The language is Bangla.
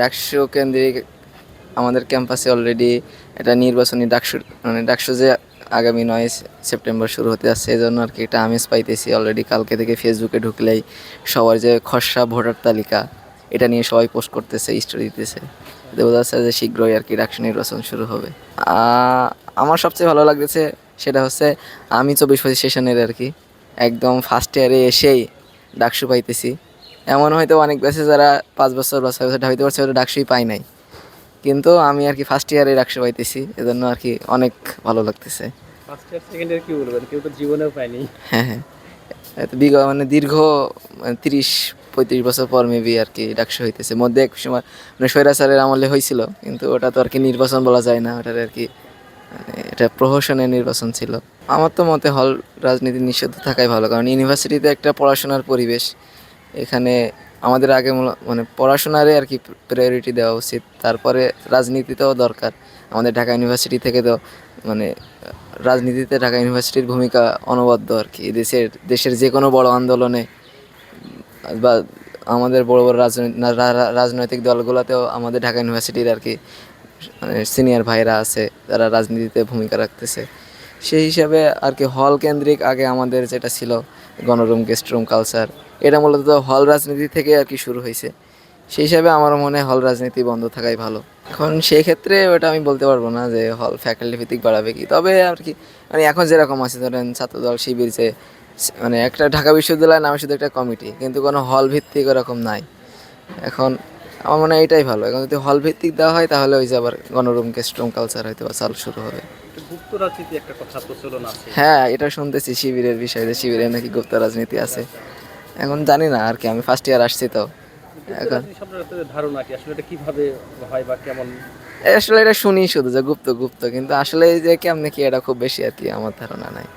ডাকসু কেন্দ্রিক আমাদের ক্যাম্পাসে অলরেডি এটা নির্বাচনী ডাকসু মানে ডাকসু যে আগামী 9 সেপ্টেম্বর শুরু হতে যাচ্ছে, এই জন্য আর কি এটা আমেজ পাইতেছি। অলরেডি কালকে থেকে ফেসবুকে ঢুকলেই সবার যে খসড়া ভোটার তালিকা এটা নিয়ে সবাই পোস্ট করতেছে, স্টোরি দিতেছে। এতে বোঝা যাচ্ছে যে শীঘ্রই আর কি ডাকসু নির্বাচন শুরু হবে। আমার সবচেয়ে ভালো লাগতেছে সেটা হচ্ছে আমি 24-25 সেশনের আর কি একদম ফার্স্ট ইয়ারে এসেই ডাকসু পাইতেছি। এমন হয়তো অনেক ব্যাচে যারা 5 বছর বা 6 বছর হইতে পারছে ওরা ডাকসুই পায় নাই, কিন্তু আমি আর কি ফার্স্ট ইয়ারে ডাকসু পাইতেছি, এজন্য আর কি অনেক ভালো লাগতেছে। ফার্স্ট ইয়ার সেকেন্ড ইয়ার কি বলবেন, কেউ তো জীবনেও পায়নি। হ্যাঁ, হ্যাঁ, মানে দীর্ঘ 30-35 বছর পর মেবি আর কি ডাকসু হইতেছে। মধ্যে এক সময় মানে স্বৈরাচারের আমলে হয়েছিল, কিন্তু ওটা তো আর কি নির্বাচন বলা যায় না, ওটার আর কি মানে এটা প্রহসনের নির্বাচন ছিল। আমার তো মতে হল রাজনীতি নিষিদ্ধ থাকাই ভালো, কারণ ইউনিভার্সিটিতে একটা পড়াশোনার পরিবেশ। এখানে আমাদের আগে মানে পড়াশোনারে আর কি প্রায়োরিটি দেওয়া উচিত, তারপরে রাজনীতিতেও দরকার। আমাদের ঢাকা ইউনিভার্সিটি থেকে তো মানে রাজনীতিতে ঢাকা ইউনিভার্সিটির ভূমিকা অনবদ্য আর কি। দেশের যে কোনো বড় আন্দোলনে বা আমাদের বড় বড় রাজনৈতিক দলগুলোতেও আমাদের ঢাকা ইউনিভার্সিটির আর কি মানে সিনিয়র ভাইরা আছে যারা রাজনীতিতে ভূমিকা রাখতেছে। সেই হিসাবে আর কি হল কেন্দ্রিক আগে আমাদের যেটা ছিল গণরুম গেস্ট রুম কালচার, এটা মূলত হল রাজনীতি থেকে আর কি শুরু হয়েছে। সেই হিসাবে আমার মনে হয় হল রাজনীতি বন্ধ থাকাই ভালো। এখন সেই ক্ষেত্রে ওটা আমি বলতে পারবো না যে হল ফ্যাকাল্টি ভিত্তিক বাড়াবে কি, তবে আর কি মানে এখন যেরকম আছে ধরেন ছাত্রদল শিবির যে মানে একটা ঢাকা বিশ্ববিদ্যালয় নামে শুধু একটা কমিটি, কিন্তু কোনো হল ভিত্তিক ওরকম নাই। এখন আমার মনে হয় এটাই ভালো। এখন যদি হল ভিত্তিক দেওয়া হয় তাহলে ওই যে আবার গণরুম গেস্ট রুম কালচার হয়তো বা চালু শুরু হবে। গুপ্ত রাজনীতি একটা কথা প্রচলন আছে। হ্যাঁ, এটা শুনতেছি শিবিরের বিষয়ে, যে শিবিরের নাকি গুপ্ত রাজনীতি আছে। এখন জানি না আর কি, আমি ফার্স্ট ইয়ার আসছি তো। গুপ্ত এখন রাজনীতি সম্পর্কে ধারণা কি, আসলে এটা কিভাবে হয় বা কেমন? আসলে এটা শুনি শুধু যে গুপ্ত গুপ্ত, কিন্তু আসলে এই যে কেমনে কি এটা খুব বেশি আর কি আমার ধারণা নাই।